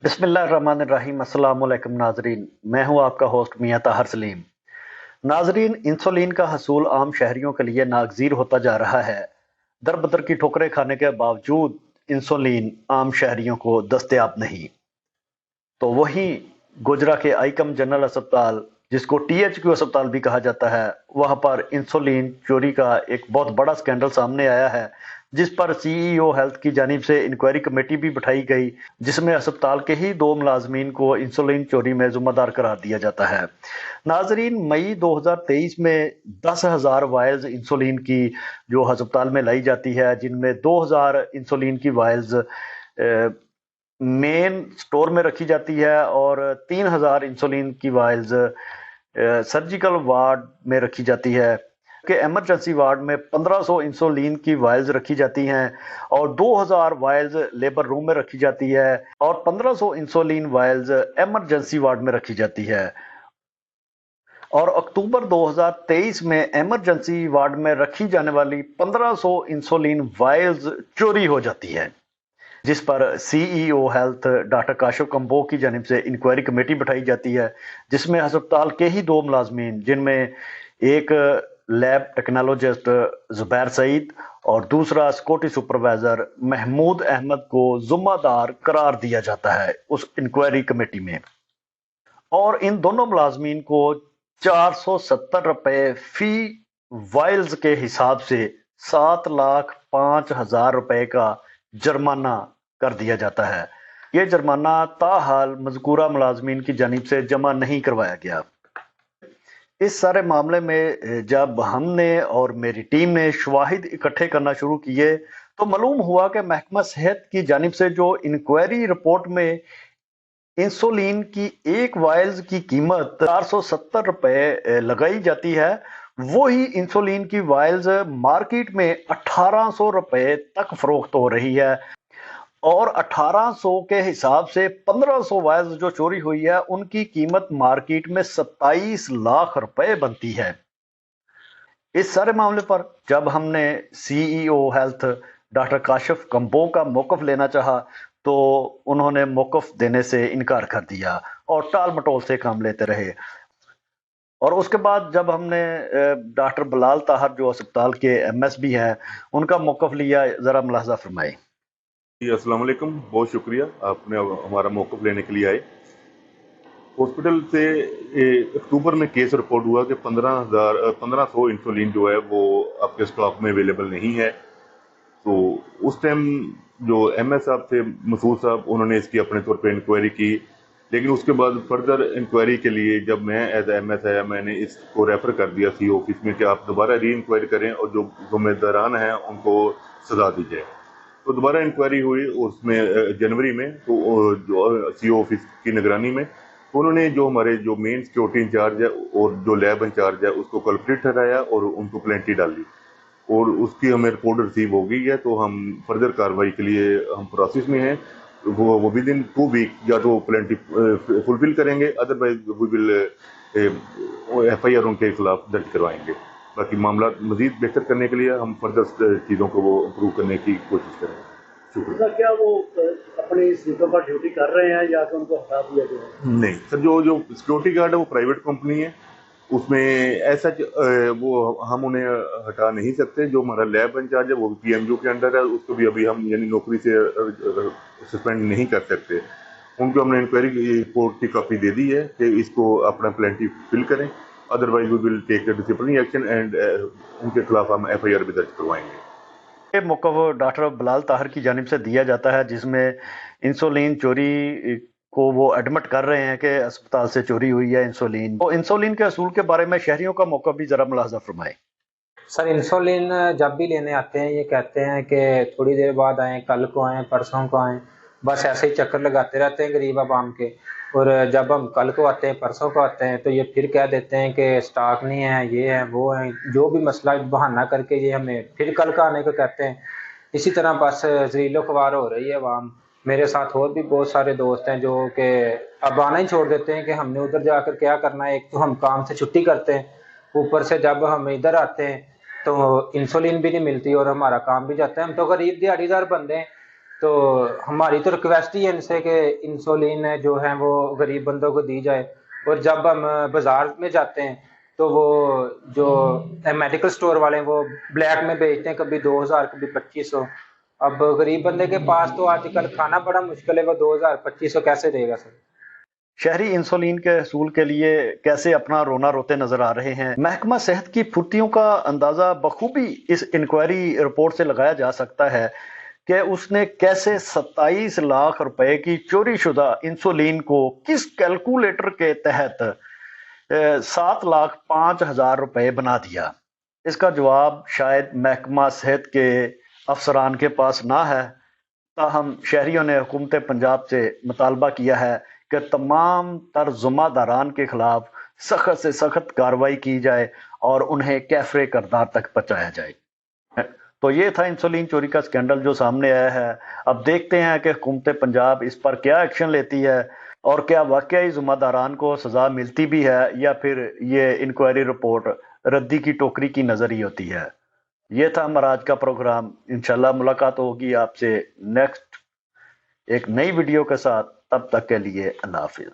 बिस्मिल्लाहिर्रहमानिर्रहीम। अस्सलाम वालेकुम नाजरीन, मैं हूं आपका होस्ट मियां ताहर सलीम। नाजरीन, इंसुलिन का हसूल आम शहरियों के लिए नागजीर होता जा रहा है। दर बदर की ठोकरें खाने के बावजूद इंसुलिन आम शहरियों को दस्तयाब नहीं। तो वहीं गुजरा के आइकम जनरल अस्पताल, जिसको टीएचक्यू अस्पताल भी कहा जाता है, वहां पर इंसुलिन चोरी का एक बहुत बड़ा स्कैंडल सामने आया है, जिस पर सीईओ हेल्थ की जानिब से इंक्वायरी कमेटी भी बिठाई गई, जिसमें अस्पताल के ही दो मुलाजमीन को इंसुलिन चोरी में जिम्मेदार करार दिया जाता है। नाजरीन, मई 2023 में 10,000 वायल्स इंसुलिन की जो अस्पताल में लाई जाती है, जिनमें 2,000 इंसुलिन की वायल्स मेन स्टोर में रखी जाती है और 3,000 इंसुलिन की वायल्स सर्जिकल वार्ड में रखी जाती है कि इमरजेंसी वार्ड में 1500 इंसुलिन की वायल्स रखी जाती हैं और 2000 वायल्स लेबर रूम में रखी जाती है और 1500 इंसुलिन वायल्स इमरजेंसी वार्ड में रखी जाती है। और अक्टूबर 2023 में इमरजेंसी वार्ड में रखी जाने वाली 1500 इंसुलिन वायल्स चोरी हो जाती है, जिस पर CEO health doctor Kashif combo की जानिब से इंक्वायरी कमेटी बिठाई जाती है, जिसमें अस्पताल के ही दो मुलाजमीन, जिनमें एक लैब टेक्नोलॉजिस्ट जुबैर सईद और दूसरा सिक्योरिटी सुपरवाइजर महमूद अहमद को जिम्मेदार करार दिया जाता है उस इंक्वायरी कमेटी में। और इन दोनों मुलाजमीन को 470 रुपए फी वाइल्स के हिसाब से 7,05,000 रुपए का जुर्माना कर दिया जाता है। ये जुर्माना ताहाल मज़कूरा मुलाजमीन की जानिब से जमा नहीं करवाया गया। इस सारे मामले में जब हमने और मेरी टीम ने शवाहिद इकट्ठे करना शुरू किए, तो मालूम हुआ कि महकमा सेहत की जानिब से जो इंक्वायरी रिपोर्ट में इंसुलिन की एक वायल्स की कीमत 470 रुपए लगाई जाती है, वही इंसुलिन की वायल्स मार्केट में 1800 रुपए तक फरोख्त हो रही है और 1800 के हिसाब से 1500 वायल्स जो चोरी हुई है, उनकी कीमत मार्केट में 27 लाख रुपए बनती है। इस सारे मामले पर जब हमने CEO health doctor Kashif combo का मौकफ लेना चाहा, तो उन्होंने मौकफ देने से इनकार कर दिया और टाल मटोल से काम लेते रहे। और उसके बाद जब हमने डॉक्टर बिलाल ताहर जो अस्पताल के एमएस भी हैं, उनका मौकफ लिया, ज़रा मुलाहजा फरमाएं। जी अस्सलाम वालेकुम, बहुत शुक्रिया आपने हमारा मौक़िफ़ लेने के लिए आए। हॉस्पिटल से अक्टूबर में केस रिपोर्ट हुआ कि 1500 इंसुलिन जो है वो आपके स्टॉक में अवेलेबल नहीं है। तो उस टाइम जो एमएस साहब थे, मसूद साहब, उन्होंने इसकी अपने तौर पे इंक्वायरी की, लेकिन उसके बाद फर्दर इंक्वायरी के लिए जब मैं एज एमएस आया, मैंने इसको रेफ़र कर दिया सी ऑफिस में कि आप दोबारा री इंक्वायरी करें और जो ज़िम्मेदारान हैं उनको सज़ा दी जाए। तो दोबारा इंक्वायरी हुई उसमें जनवरी में, तो जो सी ऑफिस की निगरानी में, तो उन्होंने जो हमारे जो मेन सिक्योरिटी इंचार्ज है और जो लैब इंचार्ज है उसको कल्प्रिट ठहराया और उनको प्लेंटी डाली और उसकी हमें रिपोर्ट रिसीव हो गई है। तो हम फर्दर कार्रवाई के लिए हम प्रोसेस में हैं। वो विद इन 2 वीक या तो प्लेंटी फुलफिल करेंगे, अदरवाइज वी विल एफआईआर उनके खिलाफ दर्ज करवाएंगे। बाकी मामला मजीद बेहतर करने के लिए हम फर्दर चीज़ों को वो इम्प्रूव करने की कोशिश करेंगे। शुक्रिया। क्या वो अपनी सीटों पर ड्यूटी कर रहे हैं या कि उनको हटा दिया गया है? नहीं सर, जो सिक्योरिटी गार्ड है वो प्राइवेट कंपनी है, उसमें ऐसा वो हम उन्हें हटा नहीं सकते। जो हमारा लैब इंचार्ज है वो पीएमयू के अंडर है, उसको भी अभी हम यानी नौकरी से सस्पेंड नहीं कर सकते। उनको हमने इंक्वायरी रिपोर्ट की कॉपी दे दी है कि इसको अपना प्लेंटी फिल करें, otherwise we will take the disciplinary action and उनके खिलाफ हम एफआईआर भी दर्ज करवाएंगे। ये मौक़िफ़ डॉक्टर बिलाल ताहर की जानिब से दिया जाता है, जिसमें इंसुलिन चोरी को वो एडमिट कर रहे हैं कि अस्पताल से चोरी हुई है इंसुलिन। तो इंसुलिन के असूल के बारे में शहरियों का मौक़िफ़ भी ज़रा मुलाहजा फरमाएं। सर, इंसुलिन जब भी लेने आते हैं ये कहते हैं कि थोड़ी देर बाद आएँ, कल को आएँ, परसों को आएँ, बस ऐसे ही चक्कर लगाते रहते हैं गरीब आवाम के। और जब हम कल को आते हैं, परसों को आते हैं, तो ये फिर कह देते हैं कि स्टॉक नहीं है, ये है, वो है, जो भी मसला बहाना करके ये हमें फिर कल का आने को कहते हैं। इसी तरह बस ज़लीलो ख्वार हो रही है आवाम। मेरे साथ और भी बहुत सारे दोस्त हैं जो कि अब आना ही छोड़ देते हैं कि हमने उधर जाकर क्या करना है। एक तो हम काम से छुट्टी करते हैं, ऊपर से जब हम इधर आते हैं तो इंसुलिन भी नहीं मिलती और हमारा काम भी जाता है। हम तो गरीब दिहाड़ीदार बंदे हैं, تو ہماری تو ریکویسٹ ہی ہے ان سے کہ انسولین جو ہے وہ غریب بندوں کو دی جائے. اور جب ہم بازار میں جاتے ہیں تو وہ جو میڈیکل سٹور والے ہیں وہ بلیک میں بیچتے ہیں, کبھی 2000 کبھی 2500. اب غریب بندے کے پاس تو آج کل کھانا بڑا مشکل ہے, وہ 2000 2500 کیسے دے گا سر؟ شہری انسولین کے حصول کے لیے کیسے اپنا رونا روتے نظر آ رہے ہیں. محکمہ صحت کی پھرتیوں کا اندازہ بخوبی اس انکوائری رپورٹ سے لگایا جا سکتا ہے کہ اس نے کیسے 27 لاکھ روپے کی چوری شدہ انسولین کو کس کیلکولیٹر کے تحت 7,05,000 روپے بنا دیا. اس کا جواب شاید محکمہ صحت کے افسران کے پاس نہ ہے. تاہم شہریوں نے حکومت پنجاب سے مطالبہ کیا ہے کہ تمام تر ذمہ داران کے خلاف سخت سے سخت کارروائی کی جائے اور انہیں کیفرے کردار تک پہنچایا جائے. تو یہ تھا انسولین چوری کا سکینڈل جو سامنے آیا ہے. اب دیکھتے ہیں کہ حکومت پنجاب اس پر کیا ایکشن لیتی ہے اور کیا واقعی ذمہ داران کو سزا ملتی بھی ہے یا پھر یہ انکوائری رپورٹ ردی کی ٹوکری کی نظر ہی ہوتی ہے. یہ تھا ہمارا آج کا پروگرام. انشاءاللہ ملاقات ہوگی آپ سے نیکسٹ ایک نئی ویڈیو کے ساتھ. تب تک کے لیے اللہ حافظ.